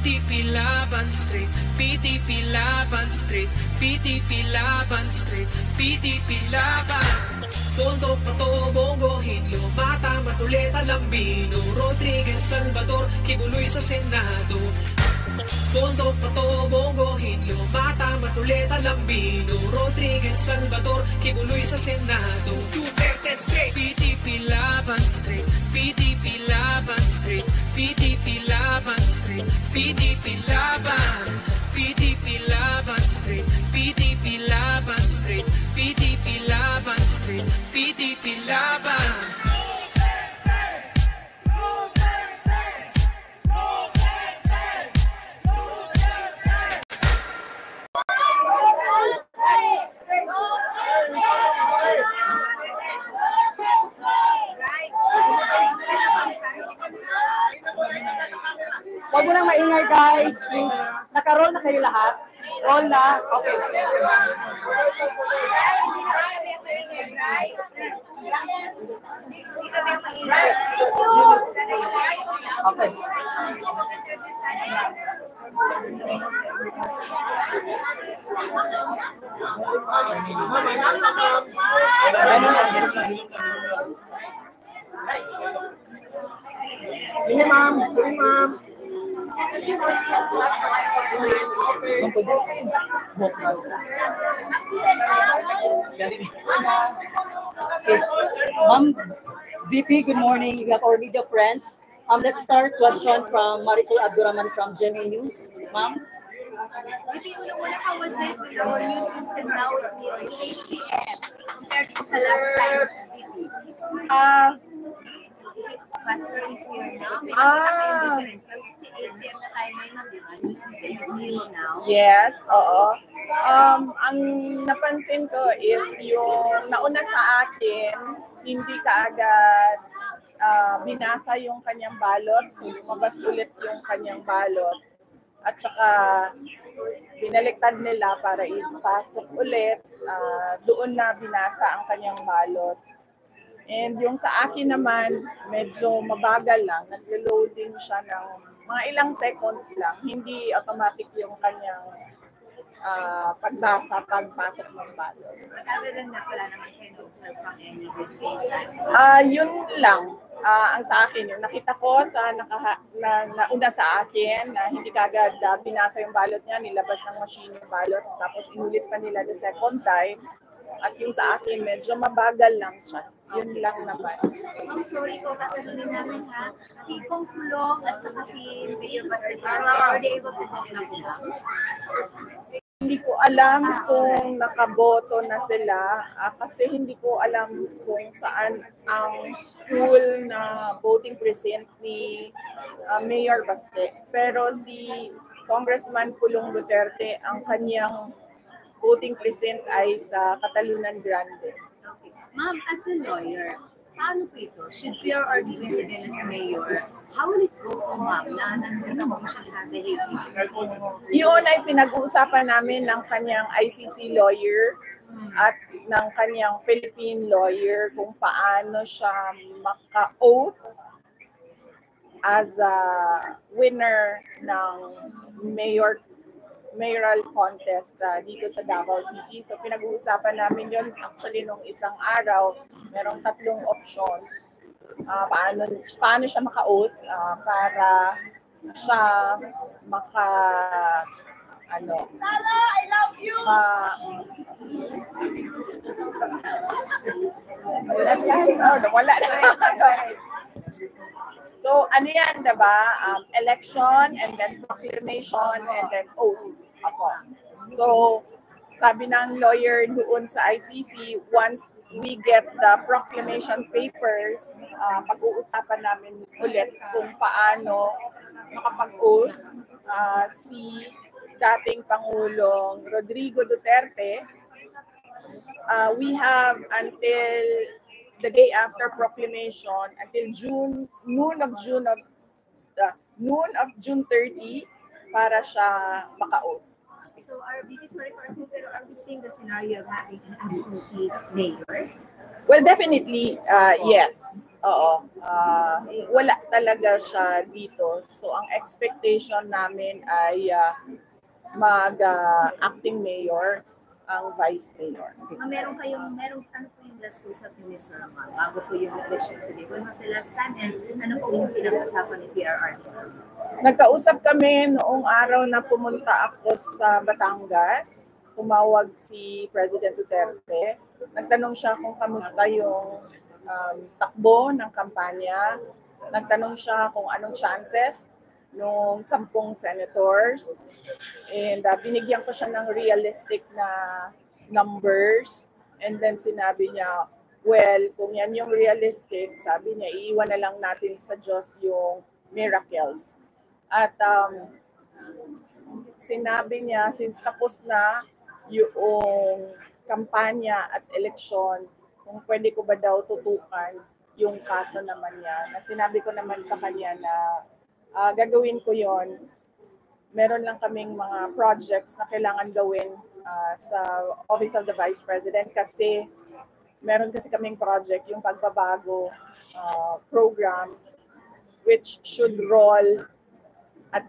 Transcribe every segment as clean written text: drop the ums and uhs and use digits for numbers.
PDP Laban Street, PDP Laban Street, PDP Laban Street, PDP Laban. Tondo, Pato, Bongo, Hinlo, Mata, Matuleta, Lambino, Rodriguez, Salvador, Kibuloy sa Senado. Tondo, Pato, Bongo, Hinlo, Mata, Matuleta, Lambino, Rodriguez, Salvador, Kibuloy sa Senado. Duterte straight, PDP Laban Street, PDP Laban Street, PDP Laban Street, PDP Laban, PDP Laban Street, PDP Laban Street, PDP Laban Street, PDP Laban. Huwag mo nang maingay, guys. Please. Naka-roll na kayo lahat? Roll na? Okay. Okay. Ini ma'am, ini ma'am. Ma'am, VP, good morning. We have our media friends. Let's start question from Marisol Abdurrahman from GMA News. Ma'am. How was it with our new system now with the ACM compared to the last time? Is it faster, easier now? May difference. Kasi ACM na tayo ngayon, di ba? New system with Miro now. Yes, oo. Ang napansin ko is yung nauna sa akin, hindi kaagad binasa yung kanyang balot. So, lumabas ulit yung kanyang balot. At saka, binaliktad nila para ipasok ulit. Doon na binasa ang kanyang balot. And yung sa akin naman, medyo mabagal lang. Nag-loading siya ng mga ilang seconds lang. Hindi automatic yung kanyang pagpasok ng balot. Other than that, wala naman kayo observe pang any mistake. Yun lang. Ang sa akin, yung nakita ko sa nauna sa akin, na hindi kagad binasa yung balot niya, nilabas ng machine yung balot, tapos inulit pa nila the second time. At yung sa akin, medyo mabagal lang siya. Yun lang naman. I'm sorry ko, katanungin namin ha. Si Kong Kulong at saka si Mayor Bastard, are they able to vote na po ba? Hindi ko alam kung nakaboto na sila kasi hindi ko alam kung saan ang school na voting precinct ni Mayor Baste. Pero si Congressman Pulong Duterte, ang kanyang voting precinct ay sa Catalunan Grande. Okay. Ma'am, as a lawyer, paano po ito? Should Pierre Ordonez again as mayor? How will it go po, ma'am, na nandun po siya sa behavior? Yun ay pinag-uusapan namin ng kanyang ICC lawyer at ng kanyang Philippine lawyer kung paano siya maka-oath as a winner ng mayoral contest dito sa Davao City. So pinag-uusapan namin yun actually nung isang araw. Merong 3 options. Paano siya maka-oath para siya Sara, I love you! Wala na. So, ano yan, diba? Election, and then proclamation, and then oath. So, sabi ng lawyer doon sa ICC, once we get the proclamation papers, pag-uusapan namin ulit kung paano makapag-oath si dating Pangulong Rodrigo Duterte. We have until the day after proclamation, until noon of June 30 para siya maka-oath. So, sorry for asking, pero are we seeing the scenario of having an absentee mayor? Well, definitely, yes. Oo, wala talaga siya dito. So ang expectation namin ay mag-acting mayor ang vice mayor. Meron ano po yung last usap ni Ms. Rama bago po yung election today? When was the last time and ano po yung pinag-usapan ni PRRD? Nagkausap kami noong araw na pumunta ako sa Batangas. Tumawag si President Duterte. Nagtanong siya kung kamusta yung takbo ng kampanya. Nagtanong siya kung anong chances nung 10 senators. And binigyan ko siya ng realistic na numbers. And then sinabi niya, well, kung yan yung realistic, sabi niya, iiwan na lang natin sa Diyos yung miracles. At sinabi niya, since tapos na yung kampanya at eleksyon, kung pwede ko ba daw tutukan yung kaso naman niya. Na sinabi ko naman sa kanya na gagawin ko yon. Meron lang kaming mga projects na kailangan gawin sa Office of the Vice President kasi meron kasi kaming project, yung pagbabago program which should roll at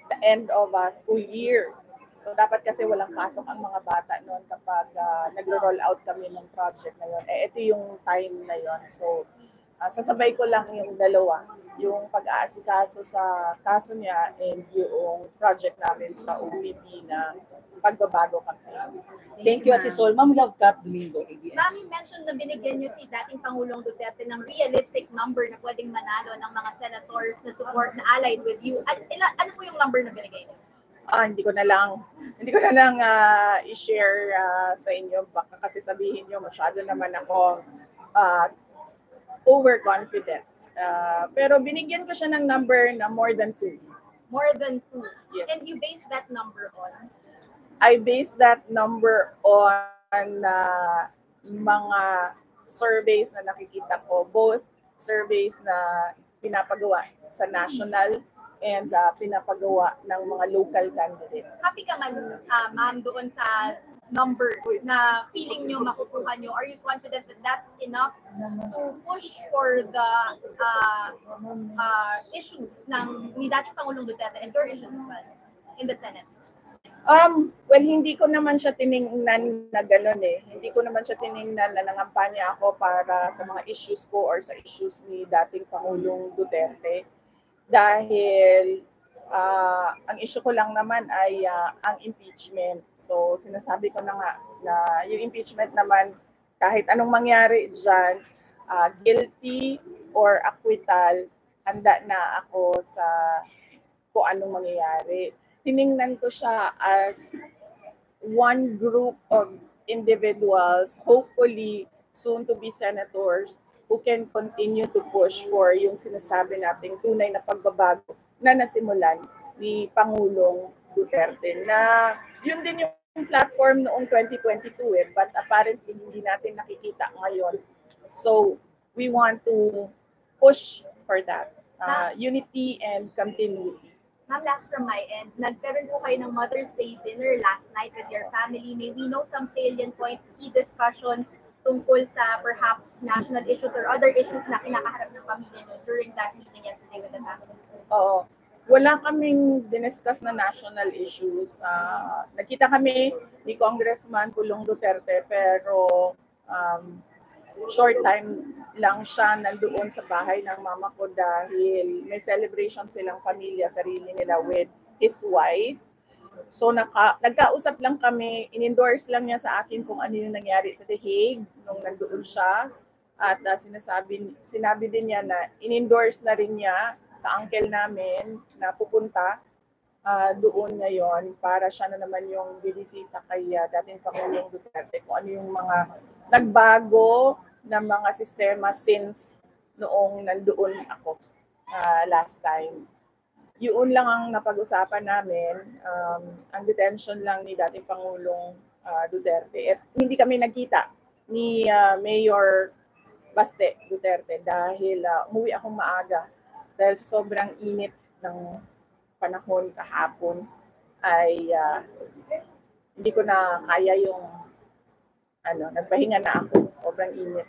the end of a school year. So dapat kasi walang pasok ang mga bata noon kapag nagro-roll out kami ng project na yun. Ito yung time na yun. So sasabay ko lang yung dalawa, yung pag-aasikaso sa kaso niya and yung project namin sa OVP na pagbabago campaign. Thank you, Ate Sol. Ma'am Love Cat Domingo, ABS. Ma'am, you mentioned na binigyan niyo si dating Pangulong Duterte ng realistic number na pwedeng manalo ng mga senators na support na allied with you. Ano po yung number na binigay niyo? Hindi ko na lang i-share sa inyo, baka kasi sabihin niyo masyado naman ako overconfident. Pero binigyan ko siya ng number na more than 2. More than 2. Yes. And you base that number on? I base that number on mga surveys na nakikita ko, both surveys na pinapagawa sa national and pinapagawa ng mga local candidates. Happy ka man, ma'am, doon sa number na feeling nyo makukuha nyo? Are you confident that that's enough to push for the issues ni dating Pangulong Duterte and your issues as well in the Senate? Well, hindi ko naman siya tiningnan na gano'n eh. Hindi ko naman siya tiningnan na nangampanya ako para sa mga issues ko or sa issues ni dating Pangulong Duterte. Dahil ang issue ko lang naman ay ang impeachment. So sinasabi ko na nga na yung impeachment naman, kahit anong mangyari dyan, guilty or acquittal, handa na ako sa kung anong mangyayari. Tiningnan ko siya as one group of individuals, hopefully soon to be senators, who can continue to push for yung sinasabi nating tunay na pagbabago na nasimulan ni Pangulong Duterte. Na yun din yung platform noong 2022 but apparently hindi natin nakikita ngayon. So we want to push for that. Unity and continuity. Ma'am, last from my end, nagkaroon po kayo ng Mother's Day dinner last night with your family. May we know some salient points, key discussions tungkol sa perhaps national issues or other issues na kinakaharap ng pamilya nyo during that meeting yesterday with the family? Oo. Wala kaming diniscuss na national issues. Nakita kami ni Congressman Pulong Duterte pero short time lang siya nandoon sa bahay ng mama ko dahil may celebration silang pamilya, sarili nila with his wife. So nagkausap lang kami, in-endorse lang niya sa akin kung ano yung nangyari sa The Hague nung nandoon siya. At sinabi din niya na in-endorse na rin niya sa uncle namin na pupunta doon ngayon para siya na naman yung bibisita kay dating Pangulong Duterte kung ano yung mga nagbago na mga sistema since noong nandoon ako last time. Yun lang ang napag-usapan namin, ang detention lang ni dating Pangulong Duterte. At hindi kami nagkita ni Mayor Baste Duterte dahil umuwi akong maaga dahil sobrang init ng panahon kahapon ay hindi ko na kaya yung nagpahinga na ako, sobrang init.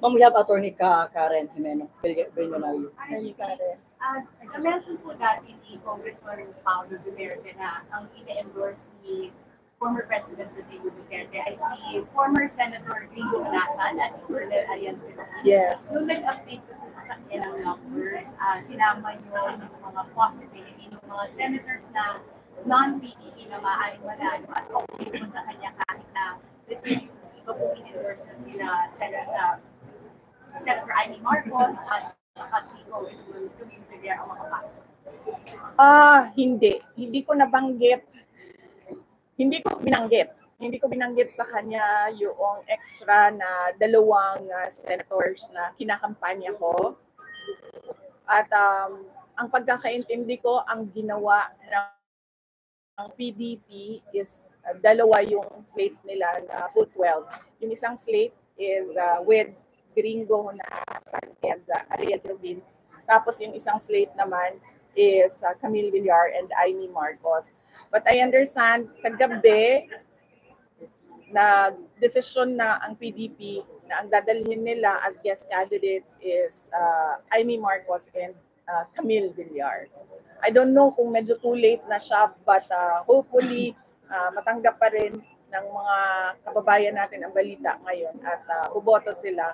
Ma'am, we have Attorney Karen Jimeno, Billionaire. Attorney Karen. Na-mention po natin ni Congressman Paolo Duterte na ang ine-endorse ni former President Rodrigo Duterte ay si former Senator Gringo Alasan at si Colonel Ariel Peronin. Yes. Nung nag-update ko po sa kanilang numbers, sinama nyo yung mga possibility ng mga senators na non-PDP na maaaring manalo at okay po sa kanya kahit na let's say yung iba po in-endorse na sila Senator Amy Marcos at saka si Congressman Tumingin Villar ang makapasok. Hindi. Hindi ko nabanggit. Hindi ko binanggit sa kanya yung extra na dalawang senators na kinakampanya ko. At ang pagkakaintindi ko, ang ginawa ng PDP is dalawa yung slate nila na full 12. Yung isang slate is with Gringo na Ariel Peronin. Tapos yung isang slate naman is Camille Villar and Amy Marcos. But I understand, kagabi, na desisyon na ang PDP na ang dadalhin nila as guest candidates is Amy Marcos and Camille Villar. I don't know kung medyo too late na siya, but hopefully matanggap pa rin ng mga kababayan natin ang balita ngayon at buboto sila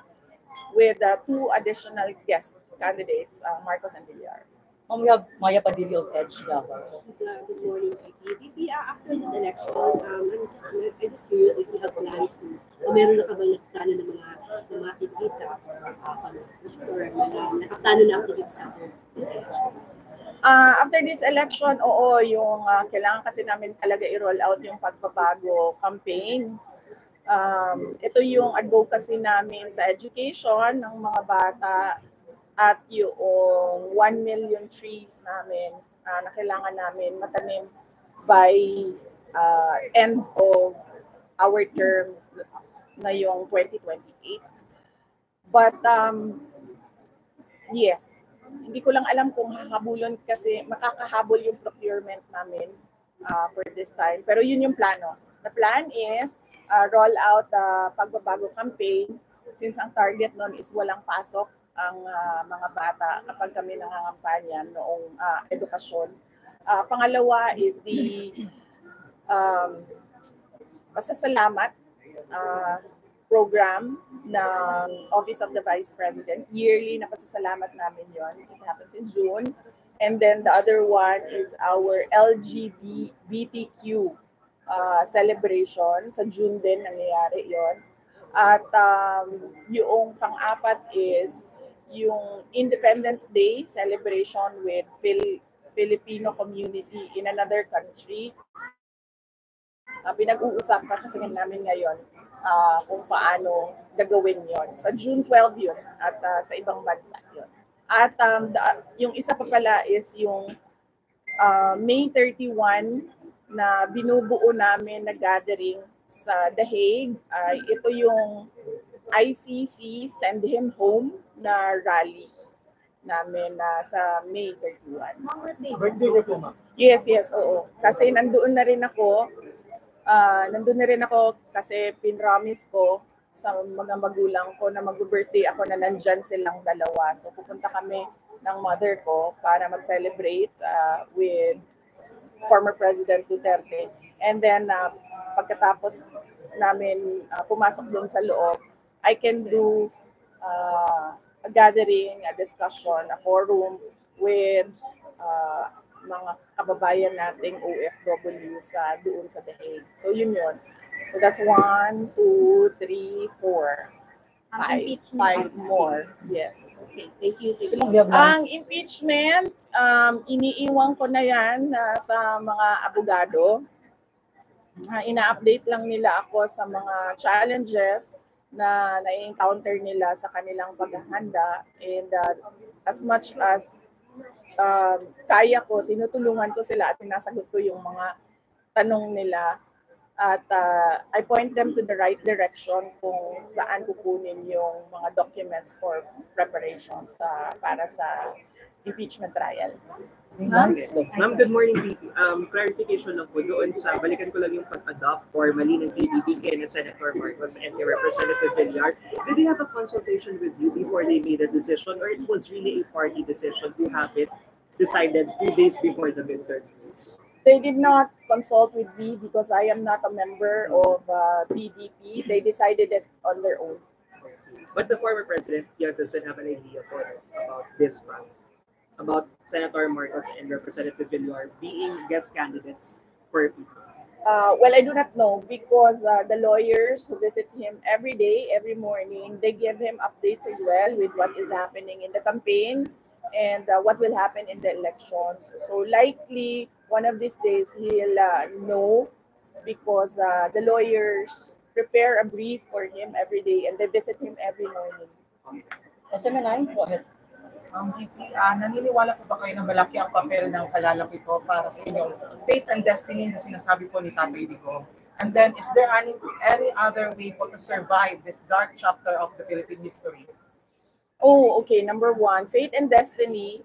with 2 additional guest candidates, Marcos and Villar. Ma'am, we have Maya Padilla of EDGE Davao. Good morning, VP. After this election, I'm just curious if you have plans to, o meron na ka bang nakaplano ng mga activities na or nakaplano na activities after this election? After this election, oo, yung kailangan kasi namin talaga i-roll out yung pagbabago campaign. Ito yung advocacy namin sa education ng mga bata at yung 1 million trees namin na kailangan namin matanim by end of our term na yung 2028. But yes, hindi ko lang alam kung hahabulon kasi makakahabol yung procurement namin for this time. Pero yun yung plano. The plan is roll out the pagbabago campaign since ang target nun is walang pasok ang mga bata kapag kami nangangampanya noong edukasyon. Pangalawa is the pasasalamat program ng Office of the Vice President. Yearly na pasasalamat namin yon. It happens in June. And then the other one is our LGBTQ celebration. Sa June din nangyayari yon. At yung pang-apat is yung Independence Day celebration with Filipino community in another country. Pinag-uusap kasi namin ngayon kung paano gagawin yon. Sa June 12 yun at sa ibang bansa yun. At yung isa pa pala is yung May 31 na binubuo namin na gathering sa The Hague. Ito yung ICC Send Him Home na rally namin sa May 31. Birthday ko po, ma'am. Yes, oo. Kasi nandoon na rin ako kasi pinromise ko sa mga magulang ko na mag-birthday ako na nandyan silang dalawa. So pupunta kami ng mother ko para mag-celebrate with former President Duterte. And then pagkatapos namin pumasok doon sa loob, I can do a gathering, a discussion, a forum with mga kababayan nating OFW doon sa The Hague. So yun. So that's 1, 2, 3, 4, 5 more. Yes. Okay, thank you. Ang impeachment, iniiwan ko na yan sa mga abogado. Ina-update lang nila ako sa mga challenges na na-encounter nila sa kanilang paghahanda. And as much as kaya ko, tinutulungan ko sila at sinasagot ko yung mga tanong nila. At I point them to the right direction kung saan kukunin yung mga documents for preparations para sa impeachment trial. Ma'am, good morning, VP. Clarification lang po doon sa, balikan ko lang yung pag-adopt formally ng PBB kay na Senator Marcos and kay Representative Villar. Did they have a consultation with you before they made a decision, or it was really a party decision to have it decided 2 days before the midterms? They did not consult with me because I am not a member of PDP. They decided it on their own. But the former president, Pia, doesn't have an idea about this, ma'am. About Senator Marcos and Representative Villar being guest candidates for people. Well, I do not know because the lawyers who visit him every day, every morning, they give him updates as well with what is happening in the campaign and what will happen in the elections. So likely one of these days he'll know because the lawyers prepare a brief for him every day and they visit him every morning. SMNI, go ahead. VP, naniniwala po ba kayo na malaki ang papel ng kalalaki po para sa inyong faith and destiny na sinasabi po ni Tatay Digong? And then, is there any other way po to survive this dark chapter of the Philippine history? Oh, okay. Number one, faith and destiny.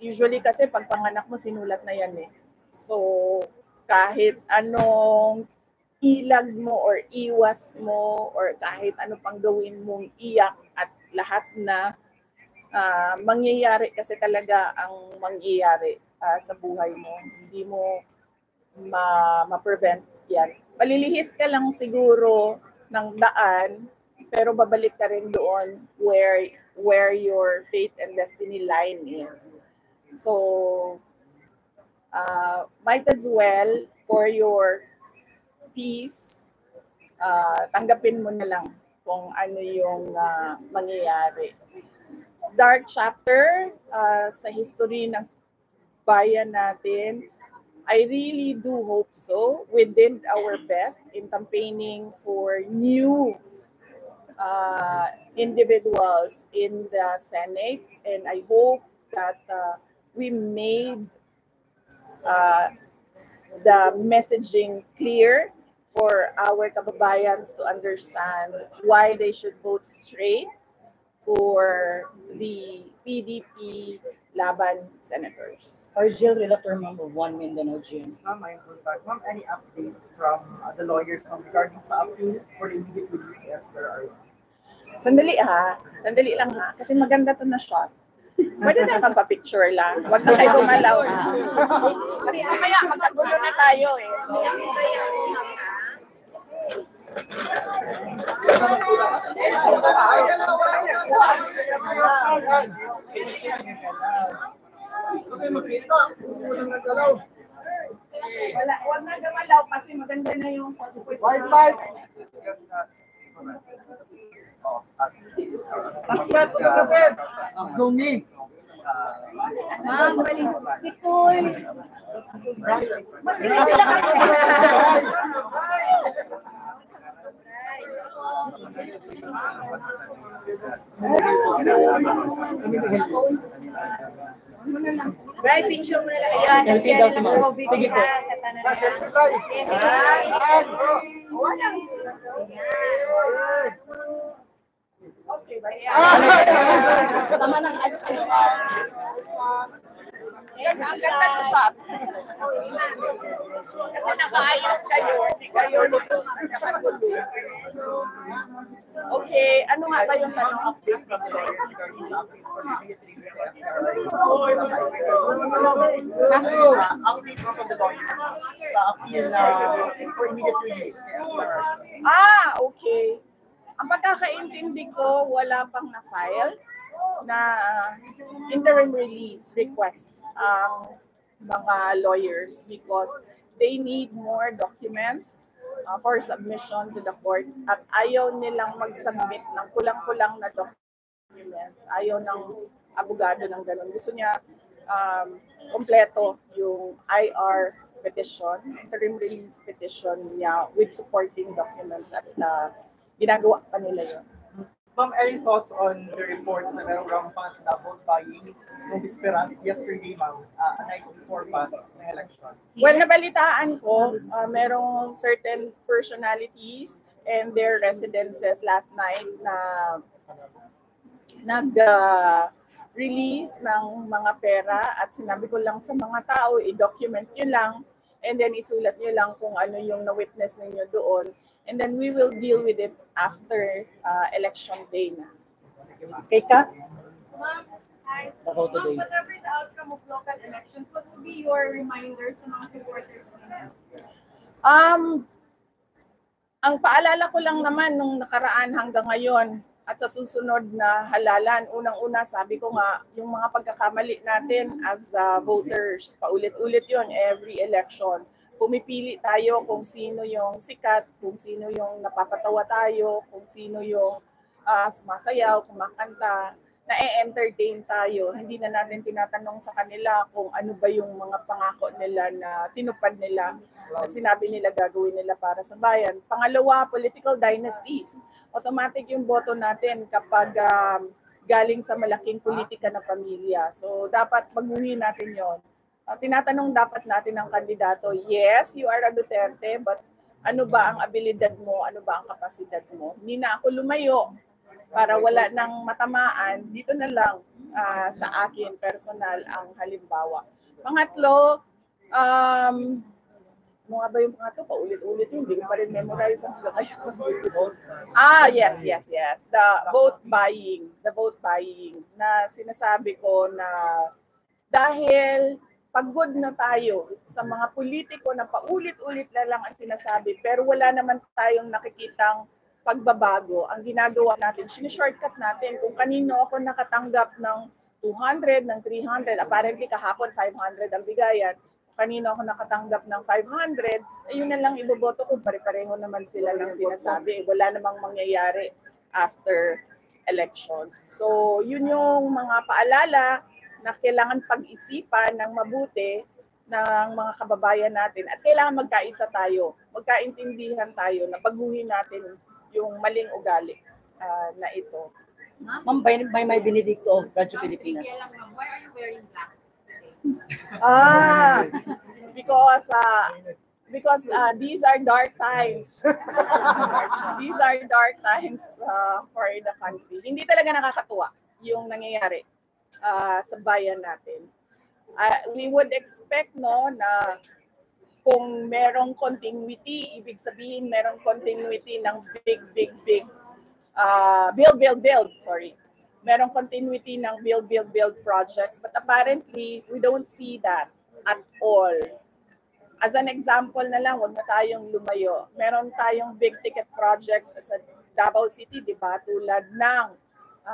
Usually kasi pag panganak mo, sinulat na yan eh. So, kahit anong ilag mo or iwas mo or kahit ano pang gawin mong iyak at lahat na mangyayari kasi talaga ang mangyayari sa buhay mo. Hindi mo ma-prevent yan. Palilihis ka lang siguro ng daan, pero babalik ka rin doon where your faith and destiny line is. So, might as well for your peace, tanggapin mo na lang kung ano yung mangyayari. Dark chapter sa history ng bayan natin. I really do hope so. We did our best in campaigning for new individuals in the Senate, and I hope that we made the messaging clear for our kababayans to understand why they should vote straight for the PDP Laban senators. Argel Relator, member 1 Mindanao GM. Ma'am, any update from the lawyers regarding sa appeal for the immediate release after our... Sandali lang ha, kasi maganda to na shot. Pwede na magpa-picture lang. Huwag na kayo gumalaw. Kasi mamaya magkagulo na tayo eh. So, wag na gumalaw kasi maganda na yung consequence. Ma'am, balik. Sikoy. Bray, picture mo na lang. Ayan, Selfie share daw na si lang ma'am. sa OBP Sige po. ha, sa tanan okay ba? Tama ng Ang ganda ng shot. Kasi nakaayos kayo, hindi kayo nakagulo. Okay, ano nga ba yung tanong update from the update from the lawyers sa appeal for immediate release? Okay. Ang pagkakaintindi ko, wala pang na-file na interim release request ang mga lawyers because they need more documents for submission to the court at ayaw nilang mag-submit ng kulang-kulang na documents. Ayaw ng abogado ng ganun. Gusto niya kompleto yung IR petition, interim release petition niya with supporting documents at ginagawa pa nila yun. Ma'am, any thoughts on the reports na merong rampant na vote buying noong bisperas yesterday, ma'am, a night before pa ng election? Well, nabalitaan ko, merong certain personalities and their residences last night na release ng mga pera at sinabi ko lang sa mga tao, i-document nyo lang and then isulat nyo lang kung ano yung na-witness ninyo doon. And then we will deal with it after election day na. Okay ka? Ma'am, hi. Ako today. Ma'am, whatever the outcome of local elections, what would be your reminder sa mga supporters ninyo? Ang paalala ko lang naman nung nakaraan hanggang ngayon at sa susunod na halalan, unang-una sabi ko nga, yung mga pagkakamali natin as voters, paulit-ulit yon every election. Pumipili tayo kung sino yung sikat, kung sino yung napapatawa tayo, kung sino yung sumasayaw, kumakanta, na-entertain tayo. Hindi na natin tinatanong sa kanila kung ano ba yung mga pangako nila na tinupad nila, na sinabi nila gagawin nila para sa bayan. Pangalawa, political dynasties. Automatic yung boto natin kapag galing sa malaking politika na pamilya. So dapat baguhin natin yon. Tinatanong dapat natin ng kandidato, yes, you are a Duterte, but ano ba ang abilidad mo, ano ba ang kapasidad mo? Hindi na ako lumayo para wala nang matamaan, dito na lang sa akin, personal, ang halimbawa. Pangatlo, ano nga ba yung pangatlo? Paulit-ulit yun, hindi ko pa rin memorize hanggang ngayon. Yes. The vote buying na sinasabi ko na dahil pagod na tayo sa mga politiko na paulit-ulit na lang ang sinasabi pero wala naman tayong nakikitang pagbabago. Ang ginagawa natin, sinishortcut natin kung kanino ako nakatanggap ng 200, ng 300, apparently kahapon 500 ang bigayan, kanino ako nakatanggap ng 500, ayun na lang iboboto ko, pare-pareho naman sila ng sinasabi. Wala namang mangyayari after elections. So, yun yung mga paalala na kailangan pag-isipan ng mabuti ng mga kababayan natin at kailangan magkaisa tayo, magkaintindihan tayo na baguhin natin yung maling ugali na ito. Ma'am, by my Benedicto of Radyo Pilipinas. Why are you wearing black today? Because these are dark times. These are dark times for the country. Hindi talaga nakakatuwa yung nangyayari sa bayan natin. We would expect na kung merong continuity, ibig sabihin merong continuity ng big build. Merong continuity ng build projects, but apparently we don't see that at all. As an example na lang, wag na tayong lumayo. Meron tayong big ticket projects sa Davao City, di ba? Tulad ng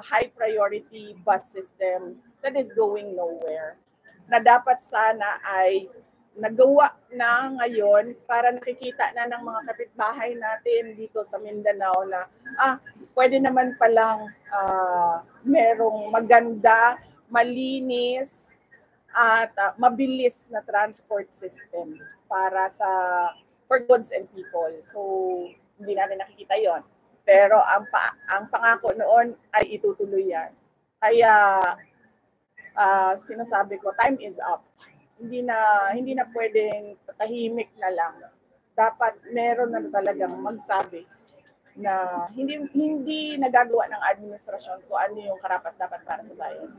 high priority bus system that is going nowhere. Na dapat sana ay nagawa na ngayon para nakikita na ng mga kapitbahay natin dito sa Mindanao na pwede naman palang merong maganda, malinis at mabilis na transport system para for goods and people. So hindi natin nakikita yon. Pero ang pangako noon ay itutuloy yan. Kaya sinasabi ko, time is up. Hindi na pwedeng tahimik na lang. Dapat meron na talagang magsabi na hindi nagagawa ng administrasyon kung ano yung karapat-dapat para sa bayan.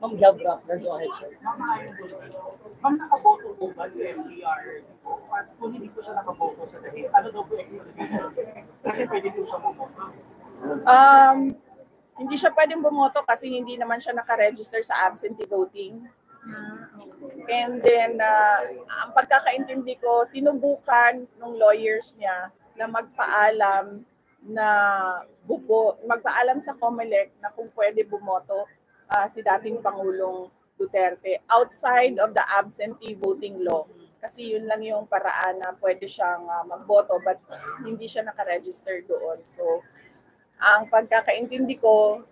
Ma'am Gabra, go ahead, sir. Ma'am, nakaboto po ba si FDR? At kung hindi po siya nakaboto sa dahil, ano daw po execution? Kasi pwede po siya bumoto. Hindi siya pwedeng bumoto kasi hindi naman siya nakaregister sa absentee voting. And then, ang pagkakaintindi ko, sinubukan ng lawyers niya na magpaalam sa COMELEC na kung pwede bumoto si dating Pangulong Duterte outside of the absentee voting law. Kasi yun lang yung paraan na pwede siyang magboto but hindi siya nakaregister doon. So, ang pagkakaintindi ko,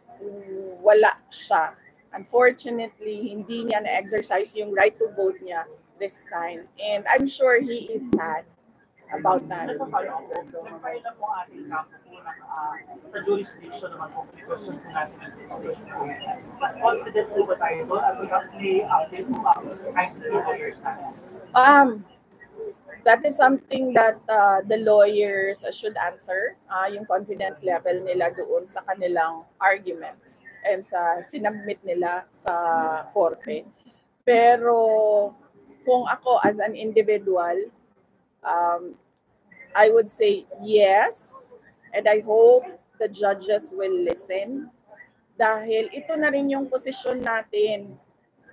wala siya. Unfortunately, hindi niya na-exercise yung right to vote niya this time. And I'm sure he is sad about that. Nag-file na po ating kampo po sa jurisdiction naman po. Question po natin ang jurisdiction po. Confident po ba tayo doon? At may update po ba ICC lawyers natin? That is something that the lawyers should answer, yung confidence level nila doon sa kanilang arguments. and sa sinubmit nila sa korte. Pero kung ako as an individual, I would say yes, and I hope the judges will listen dahil ito na rin yung posisyon natin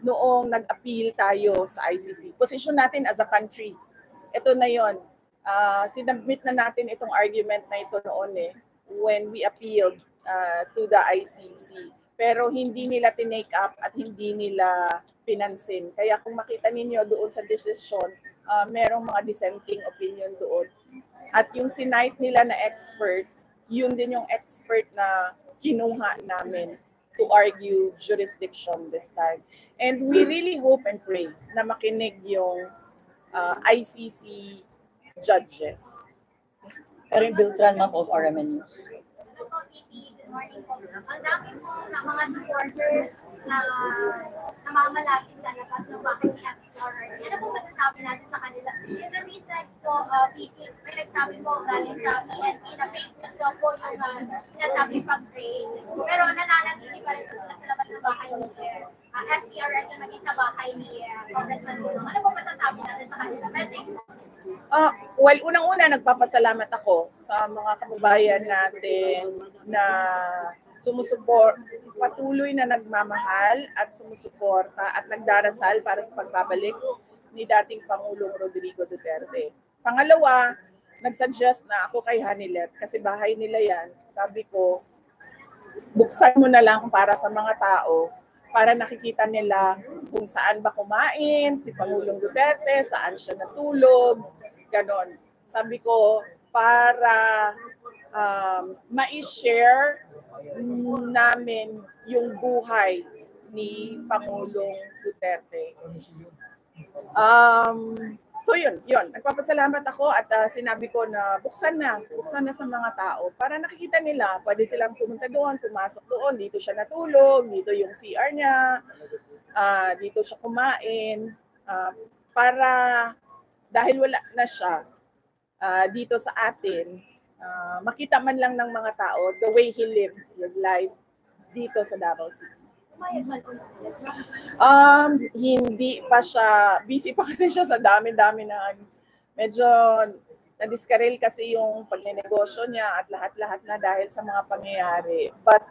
noong nag-appeal tayo sa ICC. Posisyon natin as a country. Ito na yon. Sinubmit na natin itong argument na ito noon when we appealed to the ICC. Pero hindi nila tinake up at hindi nila pinansin. Kaya kung makita ninyo doon sa decision, merong mga dissenting opinion doon. At yung sinight nila na expert, yun din yung expert na kinuha namin to argue jurisdiction this time. And we really hope and pray na makinig yung ICC judges. Karin Beltran, ma'am of RMN News. Hello po, Titi. Good morning po. Ang dami po ng mga supporters na namamalapit sa labas ng bahay ni FPRRD. Ano po masasabi natin sa kanila? In the recent po, Titi, may nagsabi po galing sa PNP na fake news daw po yung sinasabing pag-trade. Pero nananatili pa rin po sila sa labas ng bahay ni FPRRD maging sa bahay ni Congressman Bulong. Ano po masasabi natin sa kanila? Message po. Well, unang-una, nagpapasalamat ako sa mga kababayan natin na patuloy na nagmamahal at sumusuporta at nagdarasal para sa pagbabalik ni dating Pangulong Rodrigo Duterte. Pangalawa, nagsuggest na ako kay Hanilet kasi bahay nila yan. Sabi ko, buksan mo na lang para sa mga tao para nakikita nila kung saan ba kumain si Pangulong Duterte, saan siya natulog, ganon. Sabi ko, para ma-share namin yung buhay ni Pangulong Duterte. So yun. Nagpapasalamat ako at sinabi ko na buksan na sa mga tao para nakikita nila, pwede silang pumunta doon, pumasok doon, dito siya natulog, dito yung CR niya, dito siya kumain, para dahil wala na siya dito sa atin, makita man lang ng mga tao the way he lived his life dito sa Davao City. Hindi pa siya, busy pa kasi siya sa dami-dami na medyo na-discarrel kasi yung pagnenegosyo niya at lahat-lahat na dahil sa mga pangyayari. But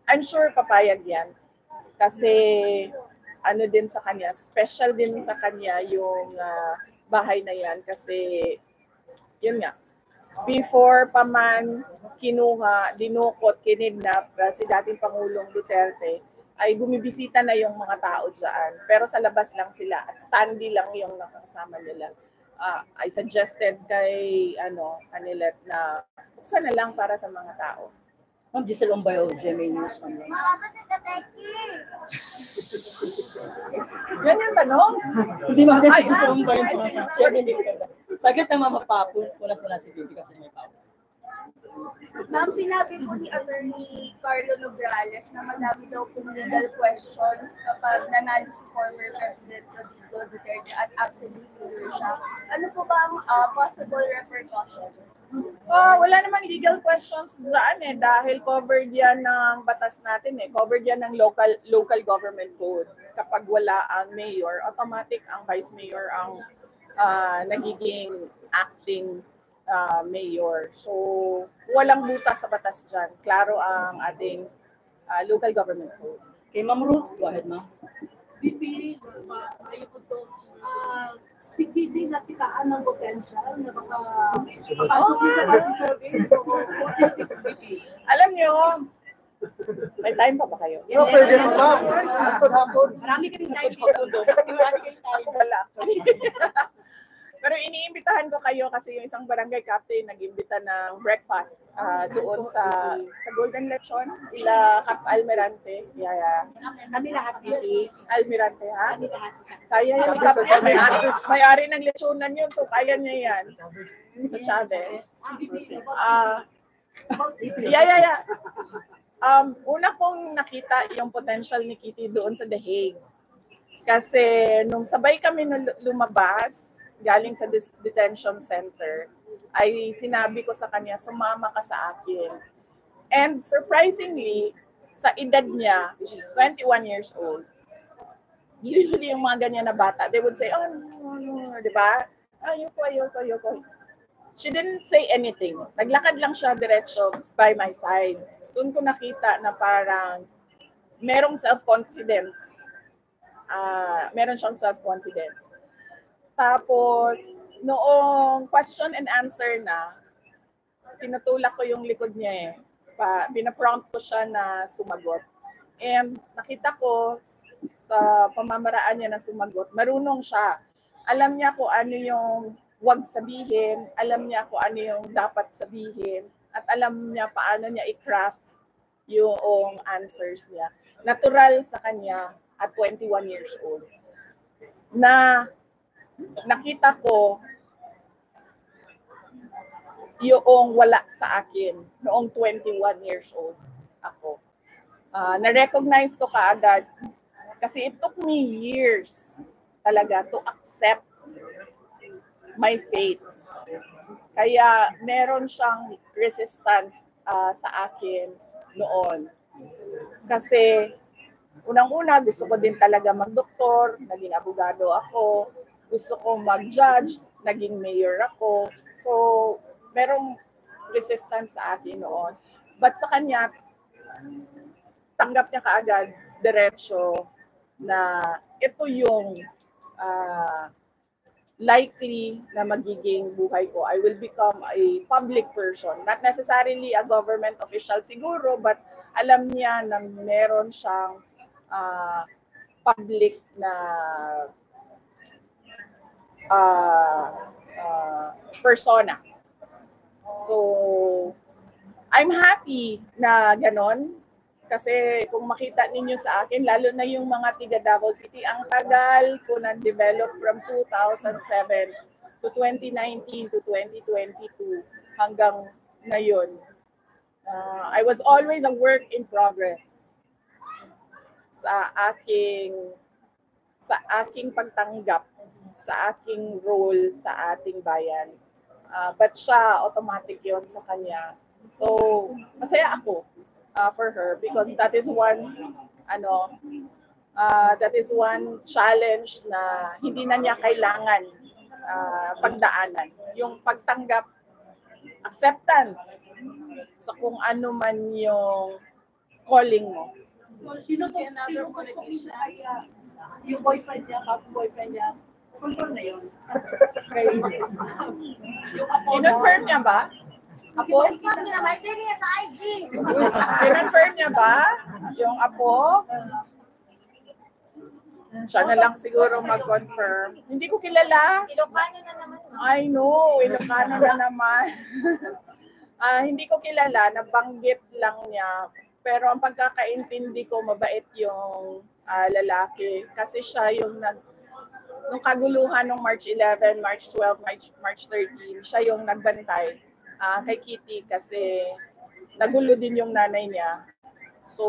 I'm sure papayag yan kasi ano din sa kanya, special din sa kanya yung bahay na yan kasi yun nga, before pa man kinuha, dinukot, kinidnap si dating Pangulong Duterte, ay bumibisita na yung mga tao dyan. Pero sa labas lang sila at standy lang yung nakasama nila. I suggested kay Hanilet na buksan na lang para sa mga tao. Ma'am Giselle Umbayo, GMA News. Yan yung tanong? Hindi mo kasi Giselle Umbayo. Saglit na punas mo na si Bibi kasi may pawis. Ma'am, sinabi po ni Attorney Carlo Nograles na madami daw pong legal questions kapag nanalo si former President Rodrigo Duterte at absolute ruler siya. Ano po ba ang possible repercussions? Wala namang legal questions dyan dahil covered yan ng batas natin covered yan ng local government code. Kapag wala ang mayor, automatic ang vice mayor ang nagiging acting mayor. So, walang butas sa batas dyan. Klaro ang ating local government code. Okay, Ma'am Ruth, go ahead, ma'am. VP, ayun po to, si Kitty natikaan ng potential na baka papasok sa party survey. So, VP. Alam nyo, may time pa ba kayo? No, pwede na lang. Hapon. Marami kaming time Ako wala actually. Pero iniimbitahan ko kayo kasi yung isang barangay captain nag-imbita ng breakfast doon sa Golden Lechon, ila Cap Almirante. Kami lahat, VP. Almirante, ha? Kami lahat. Kaya yung captain, may-ari ng lechonan yun, so kaya niya yan. Sa Chavez. Una kong nakita yung potential ni Kitty doon sa The Hague. Kasi nung sabay kami lumabas, galing sa detention center, ay sinabi ko sa kanya, sumama ka sa akin. And surprisingly, sa edad niya, which is 21 years old, usually yung mga ganyan na bata, they would say, oh, no, di ba? Ayoko. She didn't say anything. Naglakad lang siya diretso by my side. Doon ko nakita na parang merong self-confidence. Meron siyang self-confidence. Tapos, noong question and answer na, tinutulak ko yung likod niya pinaprompt ko siya na sumagot. And nakita ko sa pamamaraan niya na sumagot, marunong siya. Alam niya kung ano yung wag sabihin, alam niya kung ano yung dapat sabihin, at alam niya paano niya i-craft yung answers niya. Natural sa kanya at 21 years old. Na nakita ko yung wala sa akin noong 21 years old ako. Na-recognize ko kaagad kasi it took me years talaga to accept my faith. Kaya meron siyang resistance sa akin noon. Kasi unang-una gusto ko din talaga mag-doktor, naging abogado ako, gusto ko mag-judge, naging mayor ako. So, merong resistance sa akin noon. But sa kanya, tanggap niya kaagad, diretso, na ito yung likely na magiging buhay ko. I will become a public person. Not necessarily a government official siguro, but alam niya na meron siyang public na persona. So, I'm happy na ganon. Kasi kung makita ninyo sa akin, lalo na yung mga tiga Davao City, ang tagal ko na-develop from 2007 to 2019 to 2022 hanggang ngayon. I was always a work in progress sa aking pagtanggap, sa aking role sa ating bayan. But siya, automatic yon sa kanya. So, masaya ako for her because that is one challenge na hindi na niya kailangan pagdaanan. Yung pagtanggap, acceptance sa kung ano man yung calling mo. So, sino to siya ay yung boyfriend niya, boyfriend niya, confirm na yun. Kinonfirm niya ba? Apo? Confirm niya naman, hindi niya sa IG. Kinonfirm niya ba? Yung apo? Siya na lang siguro mag-confirm. Hindi ko kilala. Ilocano na naman. I know, Ilocano na naman. Hindi ko kilala, nabanggit lang niya. Pero ang pagkakaintindi ko, mabait yung lalaki. Kasi siya yung nung kaguluhan ng March 11, March 12, March 13, siya yung nagbantay kay Kitty kasi nagulo din yung nanay niya. So,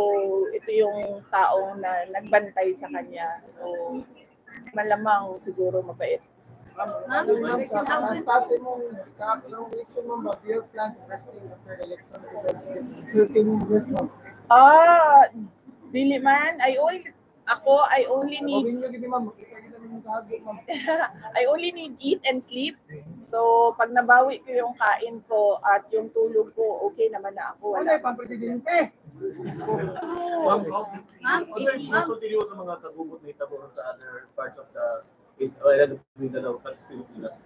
ito yung taong na nagbantay sa kanya. So, malamang siguro mabait. Anastasia mong election mo ba? Do you plan to wrestling after the election? Certain invest mo? Dili man. I only need eat and sleep. So, pag nabawi ko yung kain ko at yung tulog ko, okay naman na ako. Wala pang presidente. Ma'am, also dito sa mga kagubot na itabo sa other parts of the Mindanao, Pilipinas.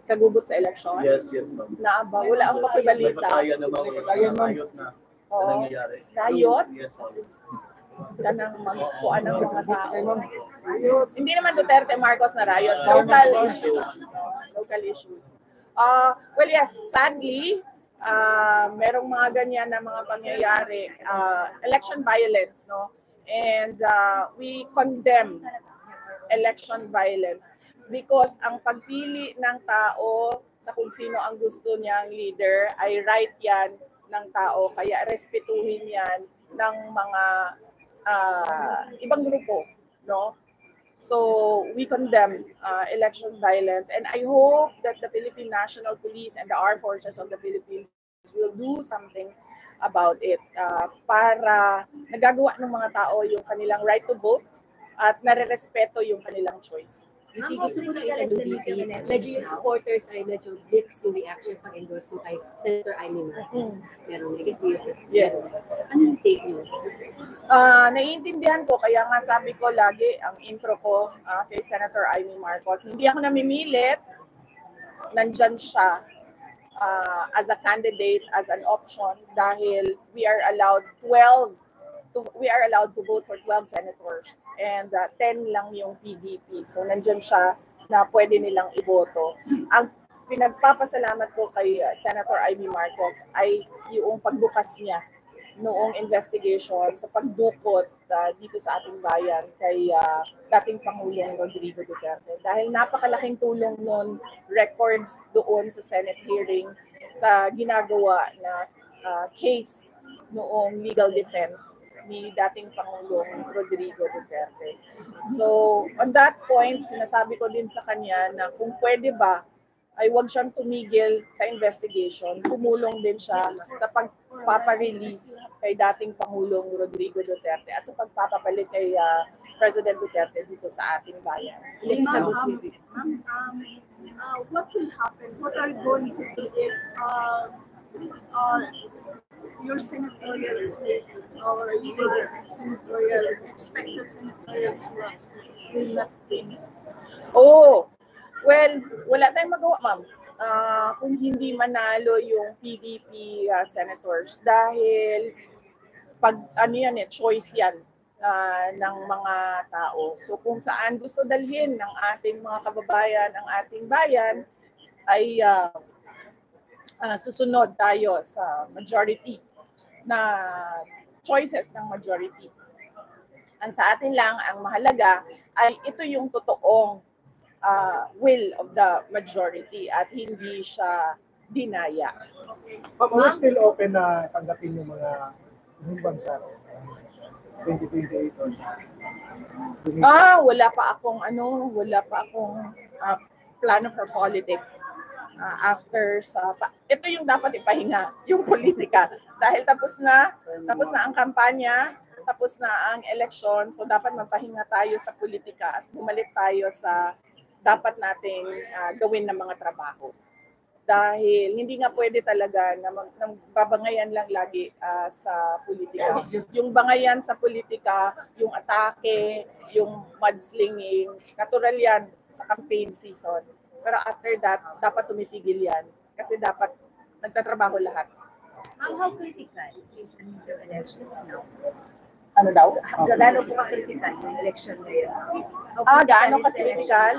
Kagubot sa election? Yes, ma'am. Naaba, wala ang pakibalita. May patayan na riot na nangyayari. Riot? Yes, ma'am. Kanang magpuan ng mga tao. Hindi naman Duterte Marcos na riot. Local issues. Well, yes, sadly, merong mga ganyan na mga pangyayari, election violence, no? And we condemn election violence because ang pagpili ng tao sa kung sino ang gusto niyang leader ay right yan ng tao, kaya respetuhin yan ng mga ibang grupo, no? So we condemn election violence, and I hope that the Philippine National Police and the Armed Forces of the Philippines will do something about it para nagagawa ng mga tao yung kanilang right to vote at nare-respeto yung kanilang choice. Hindi gusto ko na medyo yung supporters ay medyo mixed yung reaction pag-endorse mo kay Senator Amy Marcos. Merong negative. Yes. Ano yung take niyo? Naiintindihan ko, kaya nga sabi ko lagi, ang intro ko kay Senator Amy Marcos, hindi ako namimilit, nandyan siya as a candidate, as an option, dahil we are allowed to vote for 12 senators and 10 lang yung PDP. So nandyan siya na pwede nilang iboto. Ang pinagpapasalamat ko kay Senator Amy Marcos ay yung pagbukas niya noong investigation sa pagdukot dito sa ating bayan kay dating Pangulong Rodrigo Duterte. Dahil napakalaking tulong nun, records doon sa Senate hearing sa ginagawa na case noong legal defense ni dating Pangulong Rodrigo Duterte. So, on that point, sinasabi ko din sa kanya na kung pwede ba, ay huwag siyang tumigil sa investigation. Tumulong din siya sa pagpaparelease kay dating Pangulong Rodrigo Duterte at sa pagpapapalit kay President Duterte dito sa ating bayan. What will happen? What are you going to do if your senatorial slates or your expected senatorial slots will not win? Oh, well, wala tayong magawa, ma'am. Kung hindi manalo yung PDP senators dahil choice yan ng mga tao. So kung saan gusto dalhin ng ating mga kababayan, ang ating bayan, ay susunod tayo sa majority na choices ng majority. Ang sa atin lang, ang mahalaga ay ito yung totoong will of the majority at hindi siya dinaya. We're still open na tanggapin yung mga bansa 2028 or wala pa akong plano for politics after ito yung dapat ipahinga, yung politika. Dahil tapos na ang kampanya, tapos na ang eleksyon, so dapat magpahinga tayo sa politika at bumalik tayo sa dapat nating gawin ng mga trabaho. Dahil hindi nga pwede talaga na babangayan lang lagi sa politika. Yung bangayan sa politika, yung atake, yung mudslinging, natural yan sa campaign season. Pero after that, dapat tumitigil yan. Kasi dapat nagtatrabaho lahat. Ma'am, how critical is the midterm elections now? Ano daw? Gaano po ka-critical yung election ngayon? Gaano ka-critical?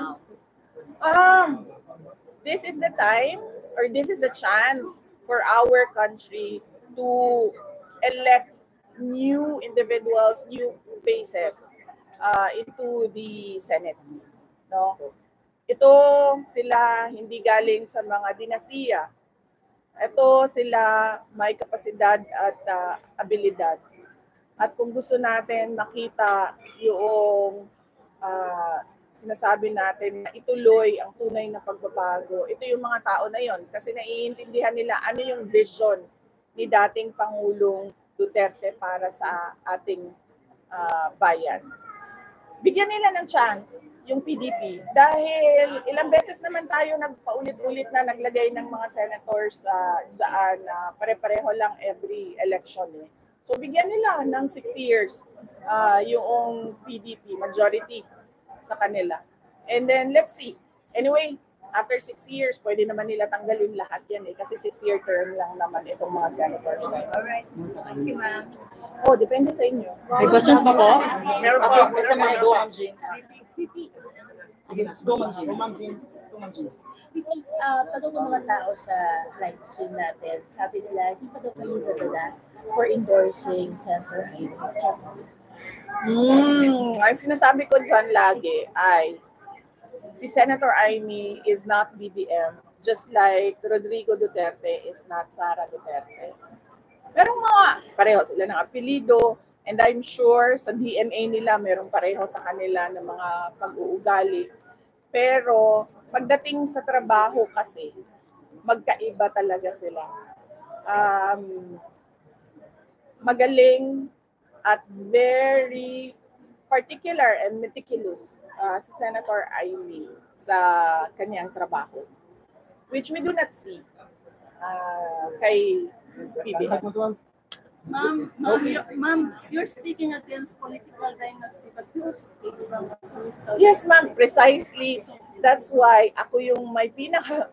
This is the time or this is the chance for our country to elect new individuals, new faces into the Senate. No? Ito sila hindi galing sa mga dinasiya. Ito sila may kapasidad at abilidad. At kung gusto natin makita yung sinasabi natin na ituloy ang tunay na pagbabago, ito yung mga tao na yon. Kasi naiintindihan nila ano yung vision ni dating Pangulong Duterte para sa ating bayan. Bigyan nila ng chance yung PDP dahil ilang beses naman tayo nagpaulit-ulit na naglagay ng mga senators dyan na pare-pareho lang every election. So bigyan nila ng 6 years yung PDP majority sa kanila. And then let's see. Anyway, after 6 years, pwede naman nila tanggalin lahat yan kasi 6-year term lang naman itong mga senators. Alright. Thank you, ma'am. Depende sa inyo. May questions pa po? Meron pa. Basta mga go, Ma'am Jean. Sige, go, Ma'am Jean. Tanong ng mga tao sa live stream natin, sabi nila, hindi pa daw kayo dadala for endorsing Senator Amy. Ang sinasabi ko dyan lagi ay si Senator Amy is not BBM, just like Rodrigo Duterte is not Sara Duterte. Pero pareho sila ng apelido, and I'm sure sa DNA nila merong pareho sa kanila ng mga pag-uugali. Pero pagdating sa trabaho kasi, magkaiba talaga sila. magaling at very particular and meticulous si Senator Amy sa kanyang trabaho, which we do not see kay PBB. Ma'am, you're speaking against political dynasty, but you also came from a political Yes, ma'am, precisely. That's why ako yung may pinaka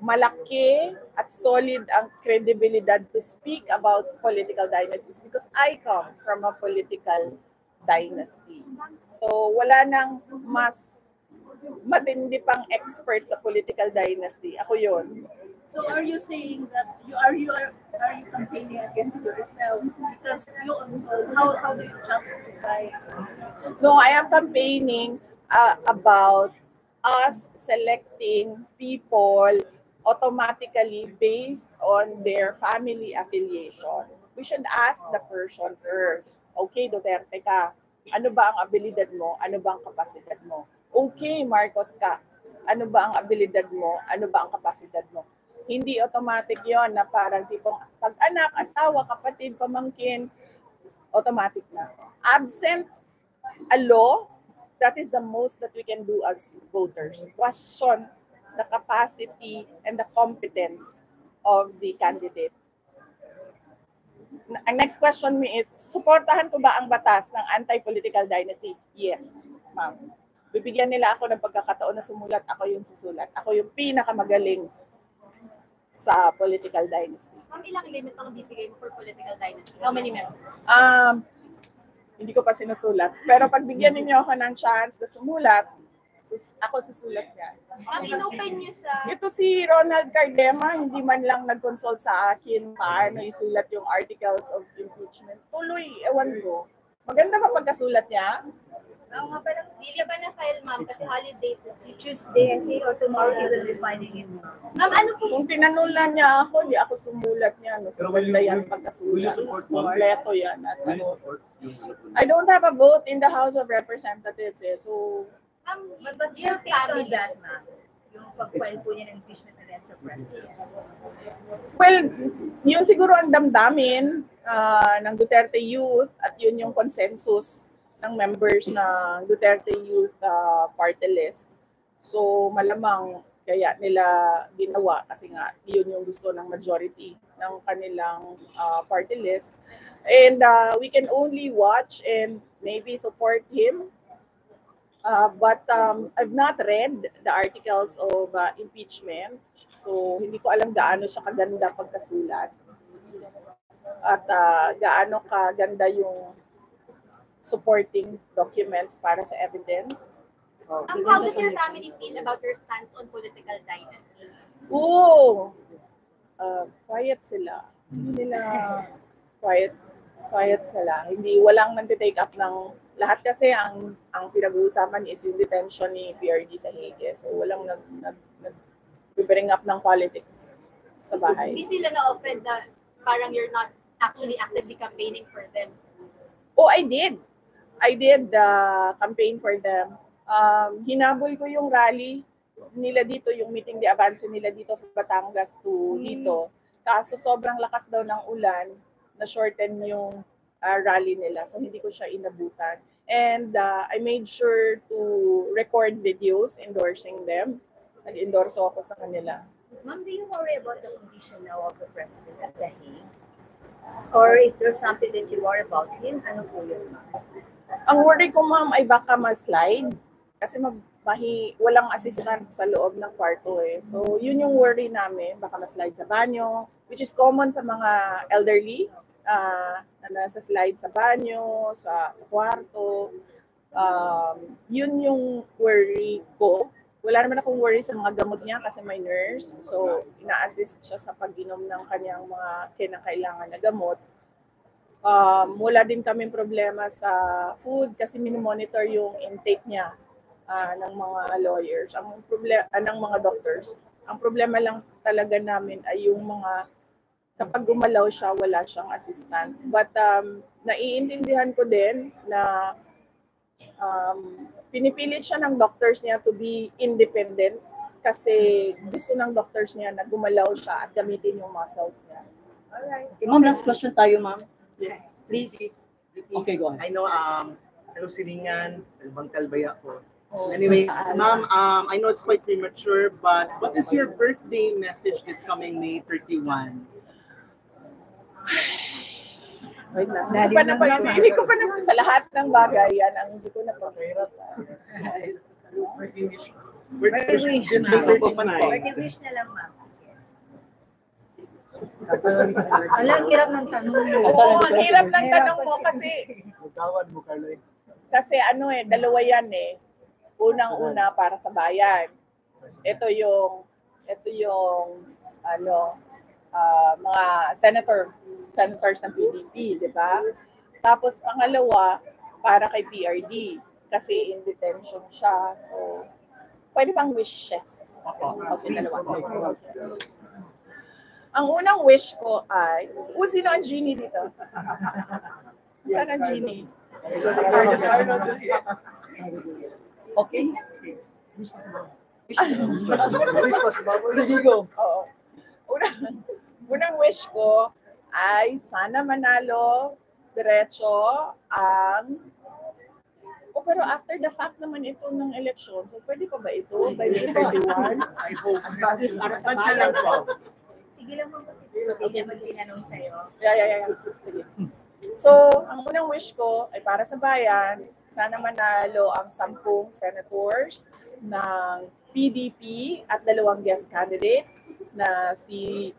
malaki at solid ang credibilidad to speak about political dynasties because I come from a political dynasty. So wala nang mas matindi pang expert sa political dynasty. Ako yun. So are you saying that are you campaigning against yourself because you also how do you justify? No, I am campaigning about us selecting people automatically based on their family affiliation. We should ask the person first. Okay, Duterte ka. Ano ba ang abilidad mo? Ano ba ang kapasidad mo? Okay, Marcos ka. Ano ba ang abilidad mo? Ano ba ang kapasidad mo? Hindi automatic yon na parang tipong pag-anak, asawa, kapatid, pamangkin, automatic na. Absent a law, that is the most that we can do as voters. Question the capacity and the competence of the candidate. Ang next question mo is, suportahan ko ba ang batas ng anti-political dynasty? Yes, ma'am. Bibigyan nila ako ng pagkakataon na sumulat, ako yung susulat. Ako yung pinakamagaling sa political dynasty. Ma'am, ilang limit ang bibigay mo for political dynasty? How many members? Hindi ko pa sinusulat. Pero pag bigyan ninyo ako ng chance na sumulat, ako susulat niya. Ma'am, inopen niyo sa... Ito si Ronald Cardema, hindi man lang nag-consult sa akin paano isulat yung articles of impeachment. Tuloy, ewan ko. Maganda ba pagkasulat niya? Oo nga, pero hindi pa na-file, ma'am, kasi holiday po. Tuesday, I think, or tomorrow, he will be filing it. Ma'am, ano po? Kung tinanulan niya ako, di ako sumulat niya. Mas maganda yan pagkasulat. Kompleto yan. At ano. I don't have a vote in the House of Representatives eh. So, But your take on that, ma'am? Yung pag-file po niya ng impeachment against the president. well, yun siguro ang damdamin ng Duterte Youth at yun yung consensus ng members ng Duterte Youth party list. So malamang kaya nila ginawa kasi nga yun yung gusto ng majority ng kanilang party list. And we can only watch and maybe support him. But I've not read the articles of impeachment. So hindi ko alam gaano siya kaganda pagkasulat. At gaano kaganda yung supporting documents para sa evidence. How does your family feel about your stance on political dynasty? Quiet sila. Hindi nila quiet sila. Hindi walang nagte-take up ng lahat kasi ang pinag-uusapan is yung detention ni PRD sa Hague. So walang nag-bring up ng politics sa bahay. Hindi sila na-offend na parang you're not actually actively campaigning for them? Oh, I did campaign for them. Hinabol ko yung rally nila dito, yung meeting de avance nila dito sa Batangas to dito. Kaso sobrang lakas daw ng ulan, na-shorten yung rally nila. So hindi ko siya inabutan. And I made sure to record videos endorsing them. Nag-endorso ako sa kanila. Ma'am, do you worry about the condition now of the president at the Hague? Or if there's something that you worry about him, ano po yun, ma'am? Ang worry ko, ma'am, ay baka ma-slide. Kasi walang assistant sa loob ng kwarto eh. So yun yung worry namin. Baka ma-slide sa banyo, which is common sa mga elderly. Na nasa slide sa banyo, sa kwarto. Yun yung worry ko. Wala naman akong worry sa mga gamot niya kasi may nurse. So, ina-assist siya sa pag-inom ng kanyang mga kinakailangan na gamot. Wala din kaming problema sa food kasi minomonitor yung intake niya ng mga lawyers, ng mga doctors. Ang problema lang talaga namin ay yung mga kapag gumalaw siya, wala siyang assistant. But naiintindihan ko din na pinipilit siya ng doctors niya to be independent kasi gusto ng doctors niya na gumalaw siya at gamitin yung muscles niya. Okay, ma'am, last question tayo, ma'am. Yes. Please. Okay, go ahead. I know, hello Silingan, Albang Talbaya ko. Anyway, ma'am, I know it's quite premature, but what is your birthday message this coming May 31? Wait lang. Hindi ko pa naman sa lahat ng bagay yan ang hindi ko na pa. Birthday wish. Birthday Birthday wish na lang, ma'am. Alam, hirap ng tanong mo. Oo, ang hirap ng tanong mo kasi Magkawad mo, Carloy. kasi dalawa yan eh. Unang-una para sa bayan. Ito yung mga senators ng PDP, di ba? Tapos pangalawa, para kay PRD kasi in detention siya. So, pwede pang wishes. Okay, dalawa. Ang unang wish ko ay, sino ang genie dito? Saan ang genie? Okay? Sige, go. Oo. Unang wish ko ay sana manalo diretso ang pero after the fact naman ito ng election, so pwede pa ba ito by May 31? I hope. Para sa Bansya lang po. Sige lang po kasi hindi naman tinanong sa'yo. Yeah. Sige. So, ang unang wish ko ay para sa bayan, sana manalo ang 10 senators ng PDP at 2 guest candidates na si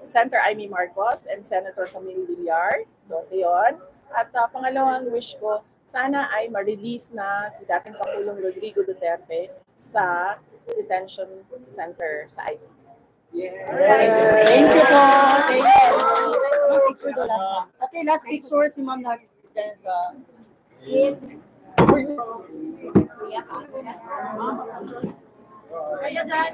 Senator Amy Marcos and Senator Camille Villar. 12 yun. At pangalawang wish ko, sana ay ma-release na si dating Pangulong Rodrigo Duterte sa detention center sa ICC. Thank you po. Thank you. Picture the last one. Okay, last picture si ma'am na sa... Kaya dyan,